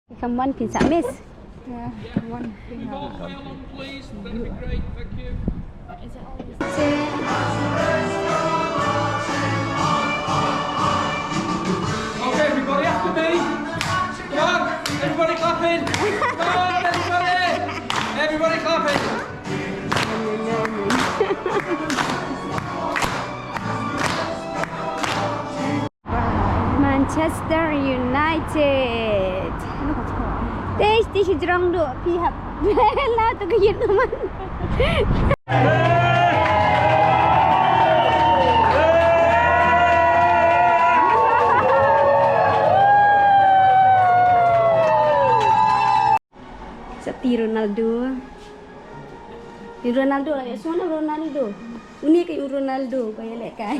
Come one pin miss. Yeah, one thing. Ialam, please. That'd be great. Thank you. Is it always Okay, everybody, after me. Come on, everybody clapping. Come on, everybody. Everybody clapping. Manchester United. This is wrong do. Pihak. Lah tu kejut teman. Seperti Ronaldo. Ni Ronaldo lah. Semua Ronaldo. Ini kayak Ronaldo. Kaya lekai.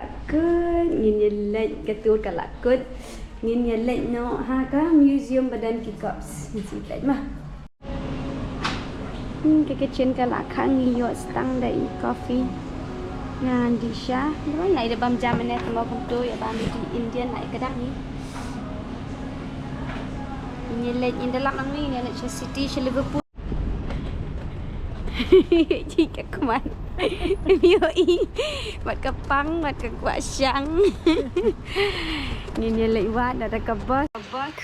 Lakut. Ini light ketul ke lakut. Ini light no. Ha ka museum badan kikops. Ini light mah. Kekecian ke lakang liot stang dari coffee. Yang di Syah. Mereka naik dalam zaman ni. Tambah kumpul. Ya bami di Indian naik kedang ni. Ini light yang dalam ni. Ini light City, Liverpool. Jika keman MUI buat kepang buat kekuat syang ni lewat ada ke bos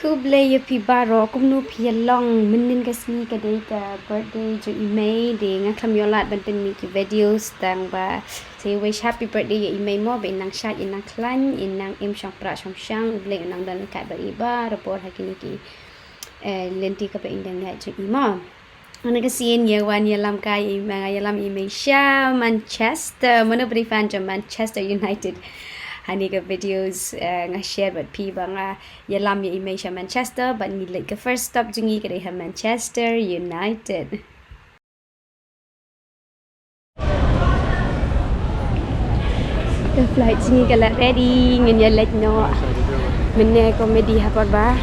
ku beli pi baro ku nu pi long menin ke sini ke dei ke birthday jo email de ngaklam yolat ban pen mi ki videos tang ba say wish happy birthday ya email mo be nang shat inang klan inang im syang pra syang beli nang dan kat ba iba report hakini ki lenti ke pe indang ya jo email. Mana kesian ya wan Ialam kai Ialam Malaysia Manchester mana beri fan jam Manchester United hani ke videos nge-share buat pi bang Ialam ya Malaysia Manchester but ni like ke first stop jungi ke dia Manchester United. The flight jungi ke lah ready ngin ya like no mene komedi hapar ba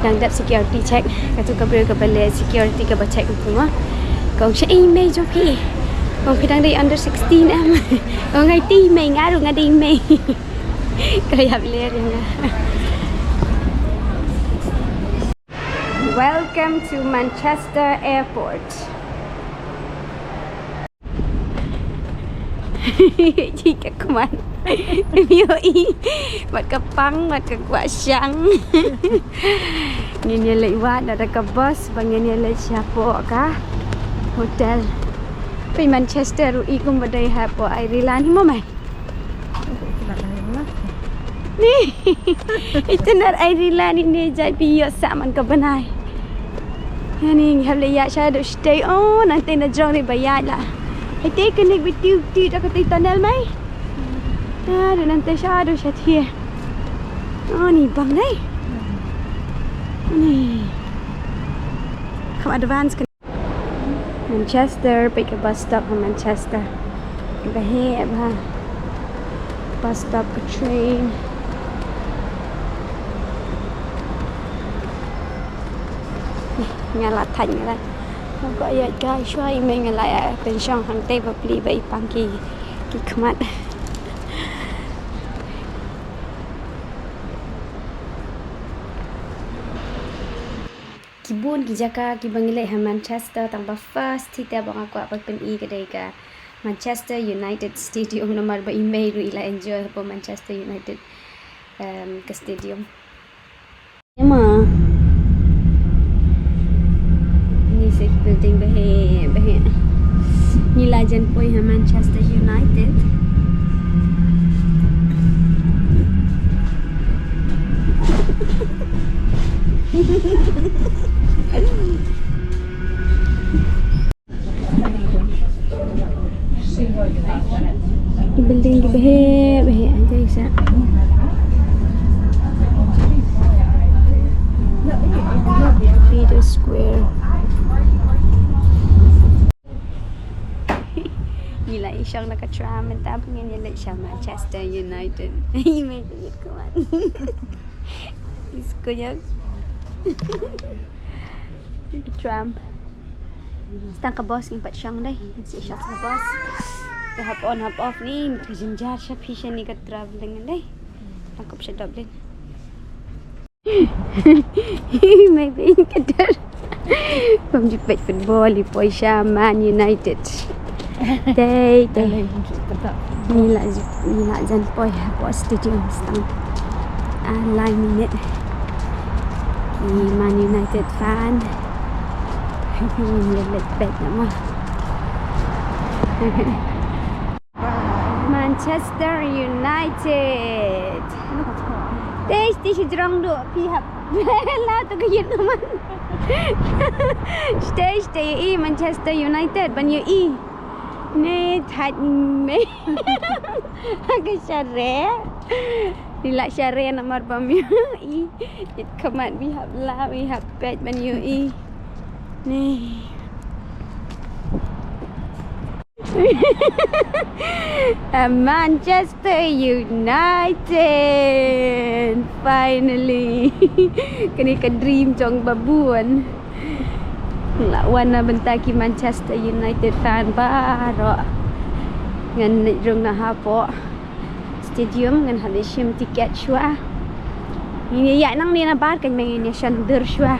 đang đập security check cái tụi cái bele security cái bật check đúng không còn sẽ email choพี่cònพี่đang đi under 16 em còn ngay ti mày ngã rồi ngay đi mày cái hấp lên rồi nha. Welcome to Manchester Airport. Jika keman MUI buat kepang buat kekuat syang ni lewat ada ke bos bangun ni siapa kah hotel pergi Manchester UI kum badai hapo Ireland ni mo mai ni itu nar Ireland ni jai piyo saman ke benai ni have le ya shadow stay on nanti na jong ni bayar lah. Hãy take cái này bị tiêu ra cái tunnel mấy. Rồi nanti shadow shot here. Ni bang đây. Ni. Come advance Manchester, pick a bus stop from Manchester. Cái hè ha. Bus stop cái train. Nhà là thành rồi đây. Không có gì cái xoay mình lại bên trong hàng tây và bì vậy bằng kỳ khmat kibun kijaka kibangile ha Manchester tambah first kita bang aku apa pen I kedai ka Manchester United Stadium nomor ba email ru ila enjoy apa Manchester United ke stadium mà building behe ni legend poi ha Manchester United building behe aja isa Peter Square. Gila Isyong naka-tram and tapos nga nila siya Manchester United. May tuyot ko man. Isko niya. Tram. Stang ka boss ng patsyang day. Si Isyong ka boss. Hop on hop off ni. Kajinjar siya. Pisya ni ka traveling day. Tangkap sedap din. Maybe kedar. Pemjepit football di Poisha Man United. Day. Nila jan poi po stadium stang. Lai minute. Man United fan. Let bet nama. Manchester United. Stage jerong duk pihak. Lah tu kayat teman. Stage day Manchester United ban UI. Ni thật me. Agak syare. Dilak syare nomor bam UI. It kamat we have bet ban UI. Ni. Manchester United finally. Kini ka dream jong babuan. Lawan na bentaki Manchester United fan baro. Ngan rung na hapo stadium ngan halishim tiket shwa. Ini ya nang ni na bar kan mengin shandur shwa.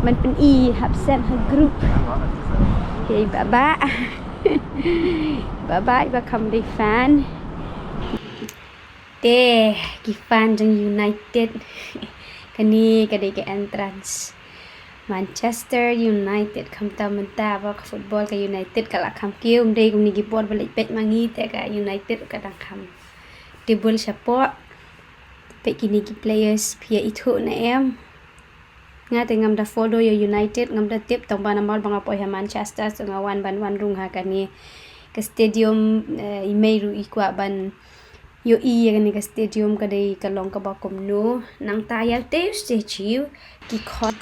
Man pen I have sent her group. Okay, bye. Bye-bye welcome the fan. Ki fan jeng United. Kani kadai ke entrance Manchester United kam ta menta ba football ka United kala kam kium dei kum ni gipot balik pet mangi te ka United kadang kam table support pet kini ki players pia itu na em nga te ngam da fodo yo United ngam da tip tong ba namal bang apoy ha Manchester so nga wan ban wan rung ha kani ke stadium imeiru ikwa ban yo I kani ke stadium kadai kalong ka ba kumno nang tayal te statue ki khot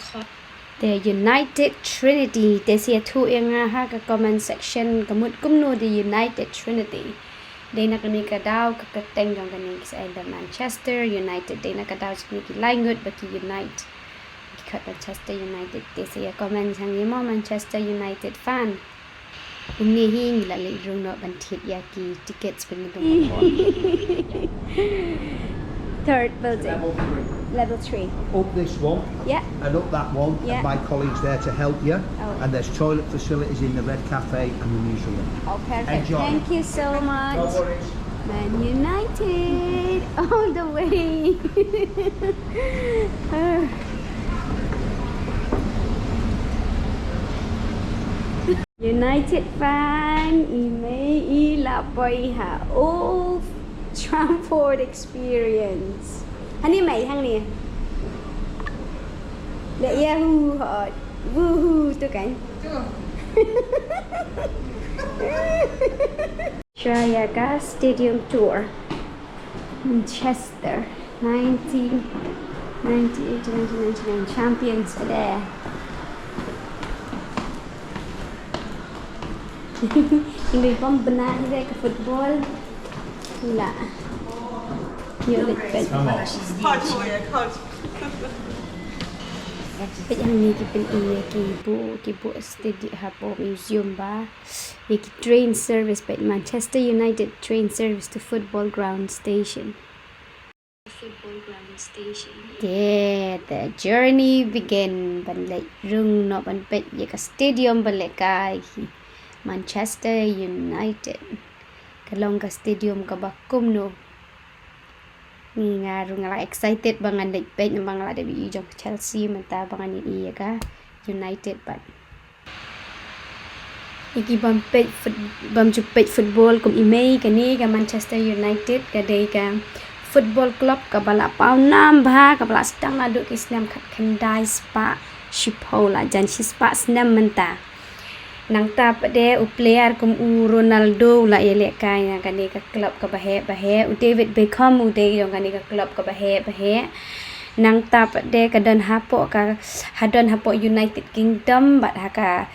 the United Trinity te sia thu nga ha ka comment section kamut kumno the United Trinity dei na kani ka daw ka teng jong kani sa Manchester United dei na ka daw kini ki langut ba ki Unite kat Manchester United te sia comment sang mo Manchester United fan umni hing la le rung no ban thit ya ki tickets pin dong third building level 3 up this one and up that one and my colleagues there to help you and there's toilet facilities in the Red Cafe and the museum. Perfect. Enjoy. Thank you so much. No worries. Man United all the way. United fan email boy ha Old Trafford experience. Hani mày thằng nè. Để Yahoo họ woohoo tôi cảnh. Shayaga Stadium Tour Manchester 1998-1999 champions ở đây. Hindi pang benar dia ke football. Lah. Nhiều lịch bệnh. Bây giờ mình cái bên cái bộ stadium hapo museum ba. Cái train service by Manchester United train service to football ground station. Yeah, the journey began. Ban lại rung no ban pet ya ka stadium ban lại kai Manchester United. Kalong ka stadium ka bakum no. Ni nga rung nga excited bangan like pet na mga ada bi jong Chelsea mata bangan ni iya ka United ban. Iki bam jupet football kum imei kani ka Manchester United ka dei ka football club ka bala pau nam ba ka bala stang adu ki snam khat khandai spa shipola jan spa snam menta nang ta pade u player kum u Ronaldo la ele kai na kani ka club ka bahe u David Beckham u de yong kani ka club ka bahe nang ta pade ka dan hapo ka hadon hapo United Kingdom bat ha ka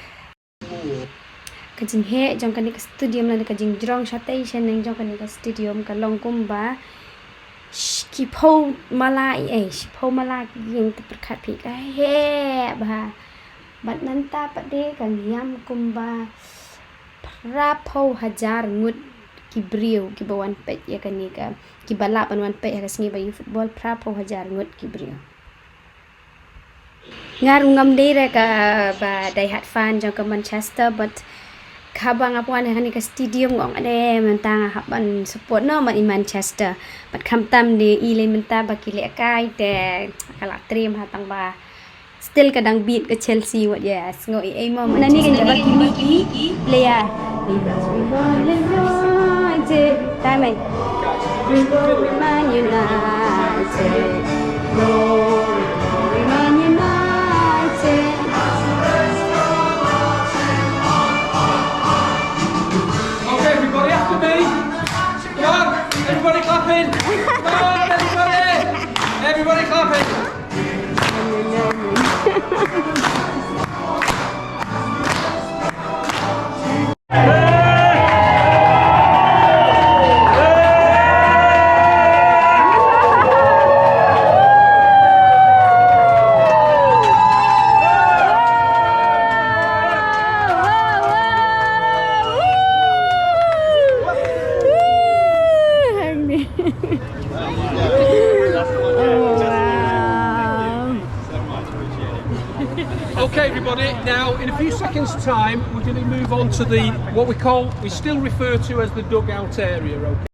kajing he jong kani ka stadium la kajing jrong station nang jong kani ka stadium ka long kumba Kipo malai Kipo malai yang terperkat pik he bah bat nanta pade kan yam kumba prapo hajar ngut ki brio ki bawan pet ya kan ni ka ki balap an wan pet ha singi bayi football pra pro hajar ngut ki brio ngar ngam dere ka ba dai hat fan jong ka Manchester but kabang apuan ha ni ka stadium ngong ade mentang haban support no man in Manchester but kam tam de ile menta ba ki le kai te kala trim ha tang ba still kadang beat ke Chelsea what yes ngoi ai mo nani kan jaga kini player United time Man United glory Man United Okay, everybody, after me. Come on, everybody clapping. Come on, everybody. Everybody clapping. Okay, everybody. Now, in a few seconds' time, we're going to move on to what we still refer to as the dugout area. Okay.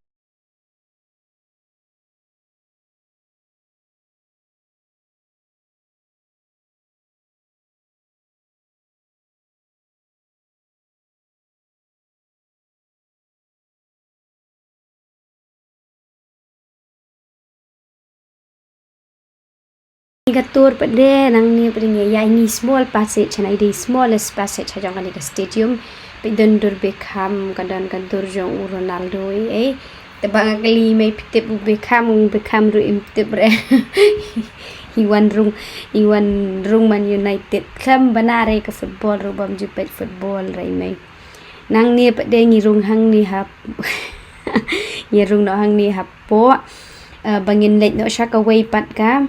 Gatur pada nang ni pada ya ini small passage na ini smallest passage ha jang ka stadium pidon dur Beckham kadan kantur jong Ronaldo tebang kali mai pitep Beckham ru imtep re Iwan rung Man United kam banare ke football ru bam jupet football rai mai nang ni pada ngirung hang ni hap ngirung no hang ni hapo bangin lek no sya ka way pat ka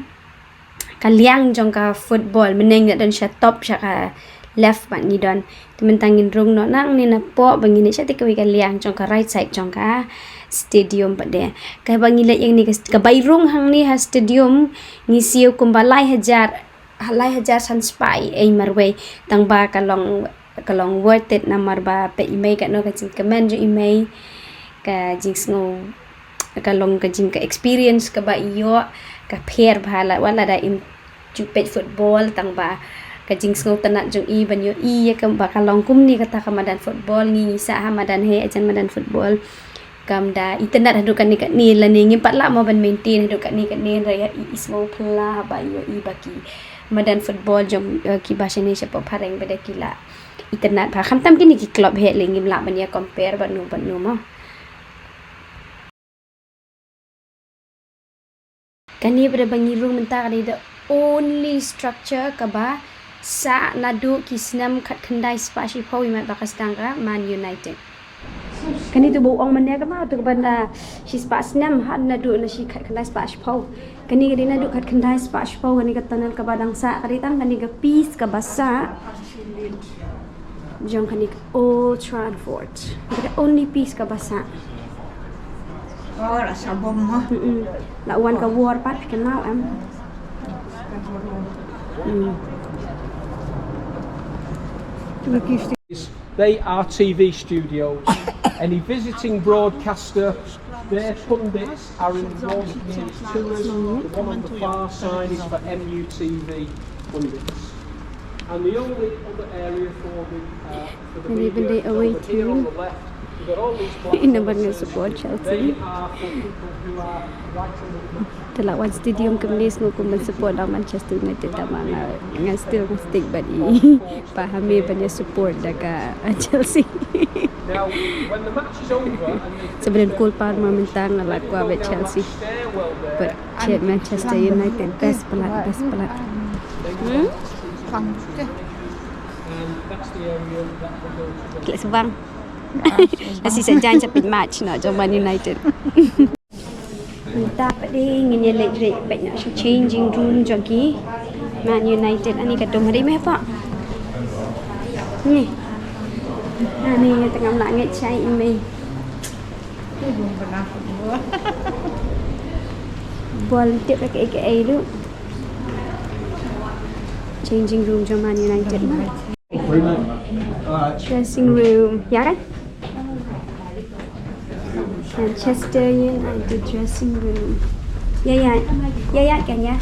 kaliang jong ka football meneng dan sya top sya ka left bat ni don tementangin rung no nang ni na po bangin sya ti ka kaliang jong ka right side jong ka stadium pat de ka bangin le yang ni ka bayrung hang ni ha stadium ni siu kumbalai hajar san spy ai marway tang ba kalong worth it namar ba pe email ka no ka jing comment jo email ka jing ngo kalong ka jing ka experience ka ba iyo ka pair bhala wala da im jupet football tang ba ka jing ngo tanat jong i banyo i ka ba kalong kum ni kata ka madan football ni sa ha madan he ajan madan football kam da internet hadu kan ni ka ni la ni ngim patla mo ban maintain hadu ka ni raya i ismo pla ba yo i baki madan football jong ki bahasa ni siapa pareng beda kila internet ba kham tam kini ki club he lingim la ban ya compare banu mo kani pada bangi room mentah kali the only structure kaba sa nadu kisnam khat khandai spashi phaw imat bakas tangka Man United kani tu buong mania kama tu banda si spasnam had nadu na si khat khandai spashi phaw kani nadu khat khandai spashi phaw kani katanal kaba dang sa kali tang kani ga piece kaba sa jong kani Old Trafford the only piece kaba sa Oh, rasa bom mo. Lawan ka war pat kenal em. They are TV studios. Any visiting broadcaster, their pundits are in the one nearest to us. The one on the far side is for MUTV pundits. And the only other area for the media away over here on the left. Ina bangga support Chelsea. Telawan stadium kemenis ngukum support dah Manchester United tamana dengan still stick badi pahami banyak support dekat Chelsea. Now when the match is over sebenarnya cool Parma mentang lah ku abet Chelsea. But Manchester United best pelat. that's the area that we're going to go. Klik sebang. Nasi sejan sampai match nak jom Man United. Entah apa deh ini electric banyak changing room jogi Man United ani kat dom hari meh pak. Ni. Ani tengah langit cai email. Belum pernah football. Ball tip aka tu. Changing room cho Man United lah. Dressing room. Ya kan? Manchester United dressing room. Ya kan ya.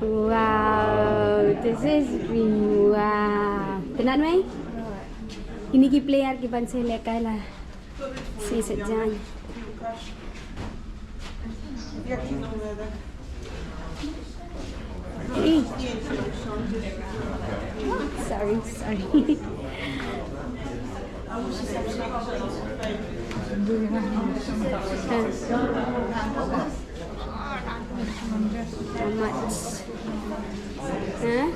Wow, this is wow. Tenat mai? Ini ki player ki ban se lekai lah. Si sejan. Sorry. Amat. Hah?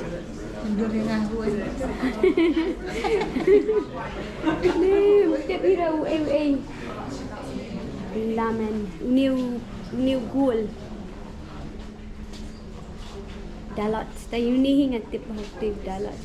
Tiap ira Lemon. New goal. Dalot. Tayo ni hingat tip hotip dalot.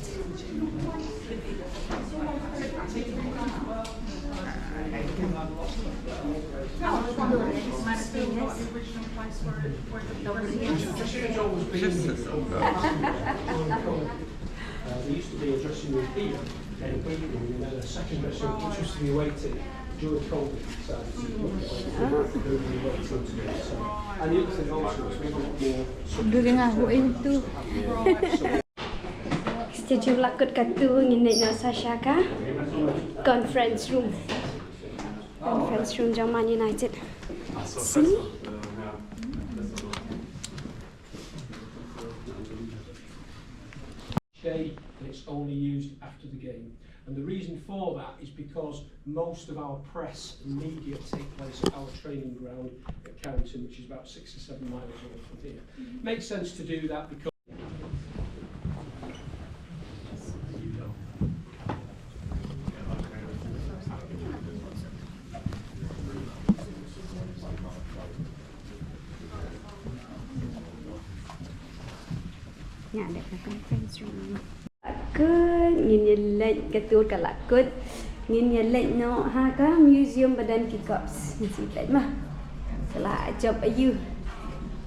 There used to be a dressing room here, and a waiting room, and then a second dressing room, which used to be waiting during COVID. So, and the other thing also is we've got more. During aku itu. Setuju lakut katu nginit no Sasha ka? Conference room Man United. Sini. Day, and it's only used after the game. And the reason for that is because most of our press and media take place at our training ground at Carrington, which is about 6 or 7 miles away from here. Makes sense to do that because Ya, ada conference room. Lakut, ngin yelet ketut ka lakut. Ngin yelet no ha ka museum badan kikops. Nasi let mah. Salah ajab ayu.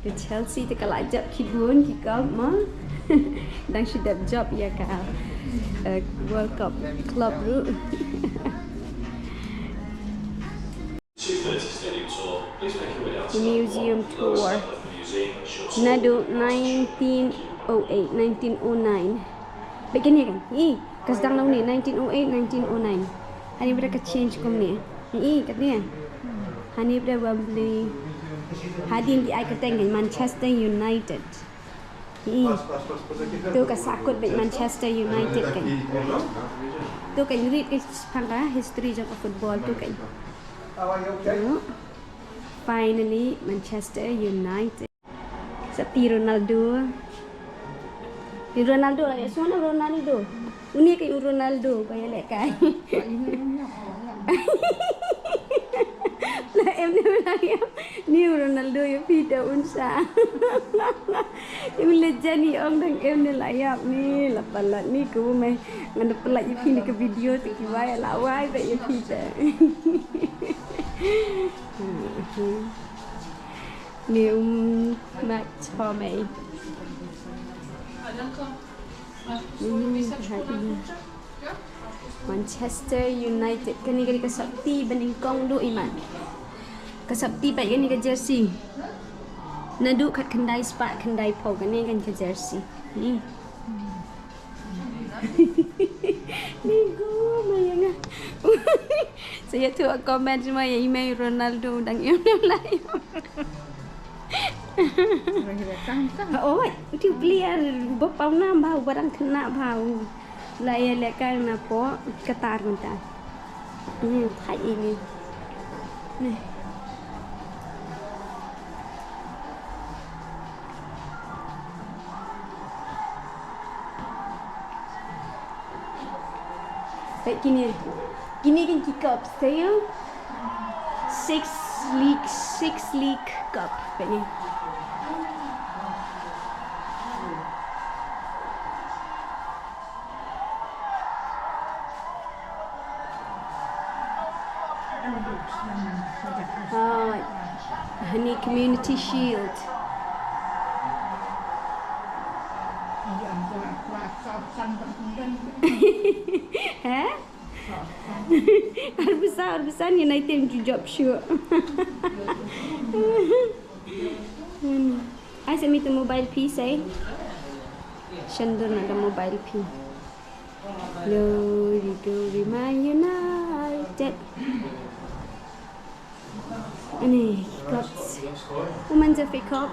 Ke Chelsea te kala ajab kibun kikop mah. Dang shidap job ya ka. World Cup club ru. Museum tour. Nadu 1909. Begini kan? Kas dang ni 1908, 1909. Hani mereka change kom ni. Katanya. Hani mereka beli hadin di ai keteng Manchester United. Tu kasakut bet Manchester United kan. Tu kan read pangka history jaka football tu kan. Finally Manchester United. Seperti Ronaldo. Ronaldo lah, semua Ronaldo. Ini kayak Ronaldo, kayak lekai. Lah em ni melayam. Ni Ronaldo yang pida unsa. Em lejan ni orang dan em ni layap ni. Lapalat ni ku mai ngana pelat ye ni ke video tu ki wai lawai tak ye pida. Ni match Hame. Manchester United kani kani kasakti beningkong do iman. Kasakti pat kani ke jersey. Nadu kat kendai spat kendai po kani kan ke jersey. Ni. Ni go mayang. Saya tu komen semua yang email Ronaldo dan em lain. Oh, itu player bapau nam bau barang kena bau. Laya lekan apa ketar mentah. Ini hai ini. Nih. Baik gini. Gini kan kick up saya. 6 league cup ni. Honey Community Shield. Hah? Besar United job sure. I sent me the mobile piece, eh? Shandur ada mobile piece. Glory, glory, Man United. Ini Cup. Women's FA Cup.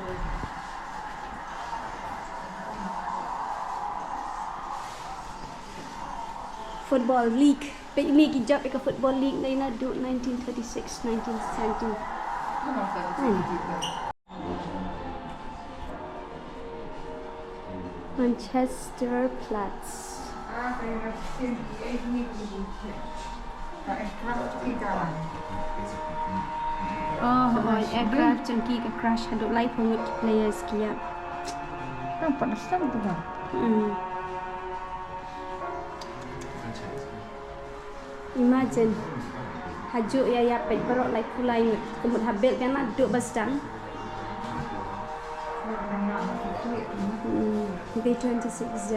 Football League. Big league hijab ke football league lain nak duduk 1936, 1970. Manchester Platz. Aircraft chunky ke crash haduk live hangut players kia. Nampak dah sedang tu dah. Imagine hajuk ya pet berok like kulai kemut habel kan nak duduk basdang. B26Z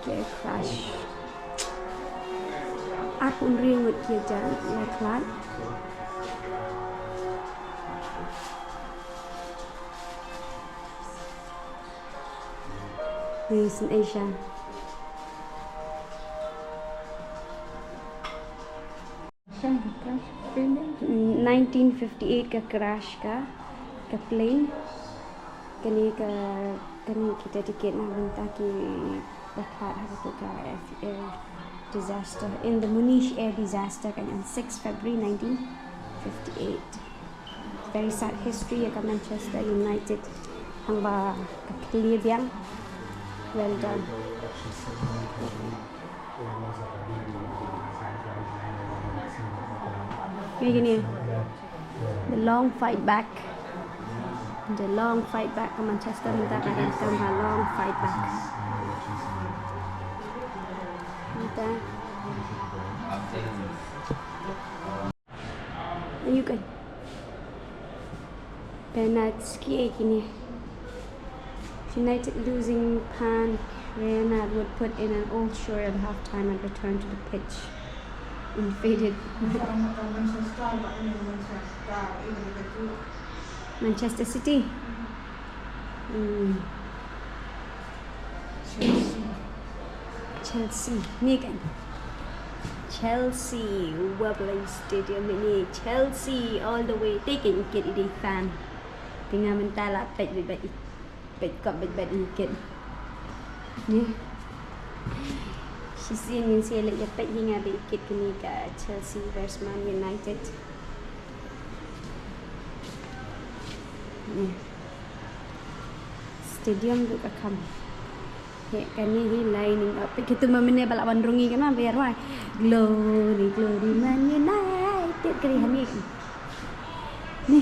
ke crash. Aku ringut kia jan ya klat. Recent Asia. Sang crash plane. 1958 ka crash ka plane. Kani kita tiket nak minta ki dekat hari tu ka air disaster in the Munich air disaster kan on 6 February 1958. Very sad history ya Manchester United hang ba ka clear biang. Well done. Gini. The long fight back. The long fight back ke Manchester minta kadang tambah long fight back. Minta. You can. Penalty gini. United losing Pan Renard would put in an Old Trafford at halftime and return to the pitch. Invaded. Manchester City. Chelsea. Ni kan. Chelsea Wembley Stadium ini. Chelsea all the way. Taking ikat ini fan. Tinggal mentala pet kap bet ikat. Ni. Sisi ni saya lagi pet hingga ikat kini ke Chelsea versus Man United. Stadium tu kam. Hek kani hi lining up. Kita memene balak bandrungi kan biar wai. Glory glory Man United kali hani. Ni.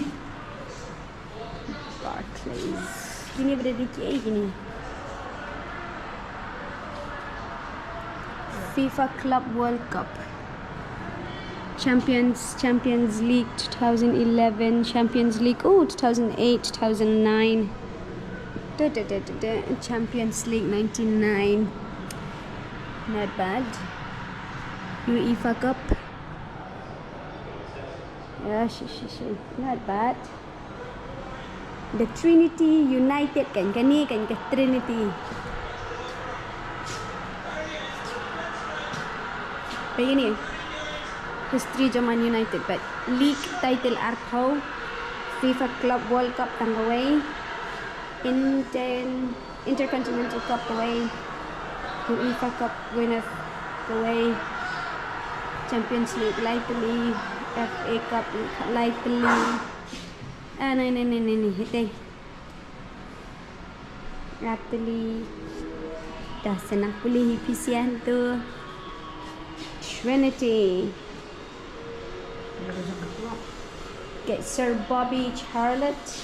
Barclays. Kini berada di gini. FIFA Club World Cup. Champions League 2011, Champions League 2008, 2009. Champions League 99. Not bad. UEFA Cup. Yeah, not bad. The Trinity United kan ni kan ke Trinity. Begini. History German United but league title Arco, FIFA Club World Cup away, Intercontinental Cup away, UEFA Cup winner away, Champions League lightly, FA Cup lightly. Ni hitay. Lightly. Dah senang pulih pisian tu. Trinity. Get Sir Bobby Charlotte,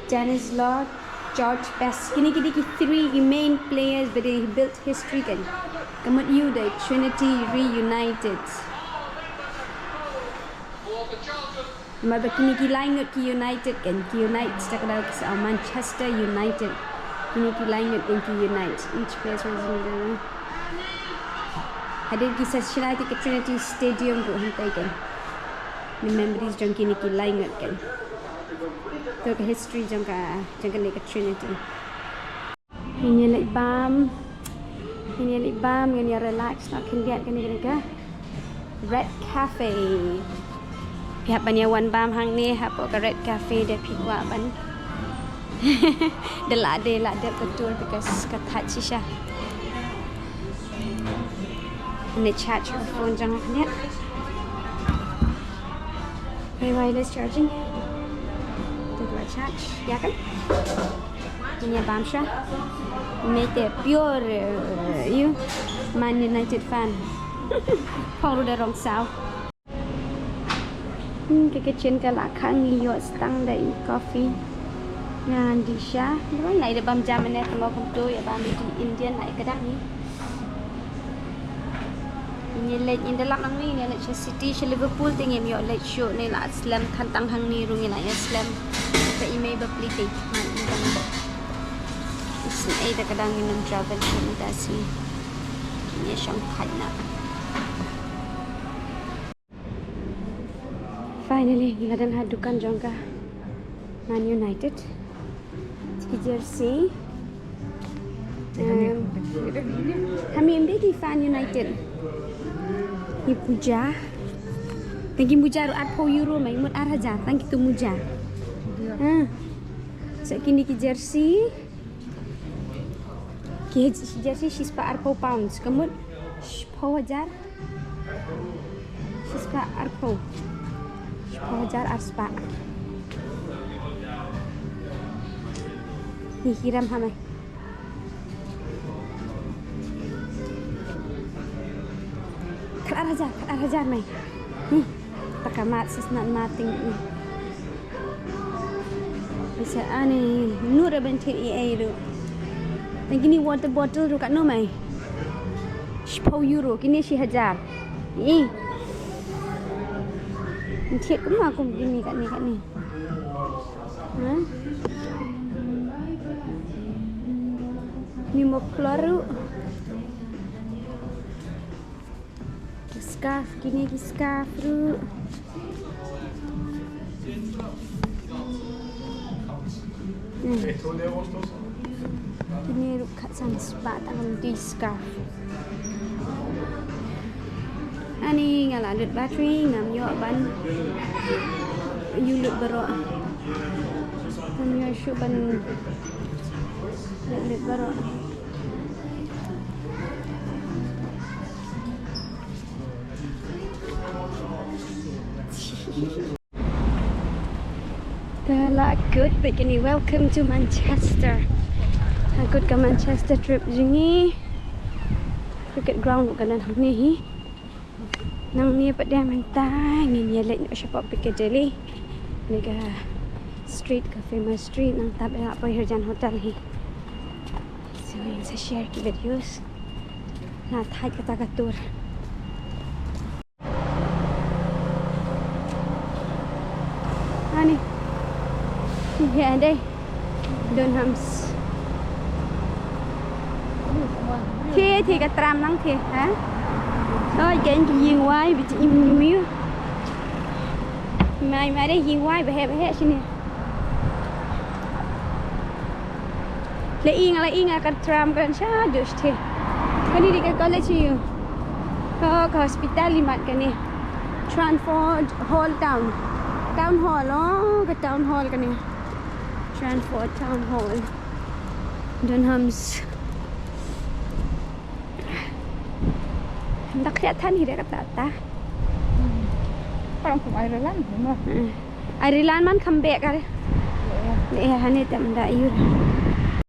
Dennis Law, George Best. Kini three main players but they built history kan. Kamut you the Trinity reunited. mà bà kini ki lai ngot ki United kan ki United tak ada ki Manchester United kini ki lai ngot kan ki United each place representative hadir ki United ke Trinity Stadium ro hantai kan ni memories jong kini ki lai ngot kan tu ke history jong ka ni ke Trinity ini lek bam ini relax nak kendiat kan ni ke Red Cafe pihak banyawan bam hang ni hapo ke Red Cafe dia pikwa ban de la betul because kat shisha ni charge your phone jangan ni wireless charging tu dua charge ya kan ini bam sha make it pure you Man United fan Paul dah rong sao cái kitchen cái lá khang nghi yo stang đầy coffee ngan di sha rồi này để băm jam này mà không tôi ở băm đi Indian này cái đắt ní nhìn lên nhìn lắc năng ní này là City là Liverpool thì em yo late show này là slam than tăng hang ní rồi này là slam cái email bắp lì thì mà ini ai dah kadang minum travel akomodasi ini shong na finally ngadan hadukan jongka Man United ki jersey kami di fan United ni puja thank you muja €8 mai mut 8,000 thank you muja sekini ki jersey ki jersey she's pa £8 kamut 10,000 she's pa £8 10,000 arspa ni hiram hamai kat 8,000 mai ni takamat sesnat mating ni bisa ani nur bentir EA tu dan gini water bottle tu kat no mai €10 kini €1,000 thiệt cũng mà cùng gini kat ni ni mau keluar scarf gini ki scarf tu ini kat sana sebab tangan di scarf ani ngala lut battery ngam yo ban you lut baro ngam yo shu ban lut baro Tala good beginning. Welcome to Manchester. Good ke Manchester trip jingi. Cricket ground kan nang ni. Nang ni pat dia mentai ni lek nak shop Piccadilly. Ni ke street ke famous street nang tab apa Herjan hotel hi. So yang saya share ki videos. Nah, thai kata katur. Ani. Ya đây. Dunhams. Thế thì cái tram nắng thì hả? Thôi cái anh gì quay bị im miêu. Mai đây gì quay bị hết xin nè. Lại yên cái tram cái sao được thế. Cái này đi cái college you. Cái hospital đi mặt cái này. Trafford Hall Town. Town Hall đó, cái Town Hall cái này. Trafford Town Hall. Dunhams. Tak kelihatan ni dekat atas. Orang from Ireland, Ireland man comeback kan? Ni hanya tak mendak you.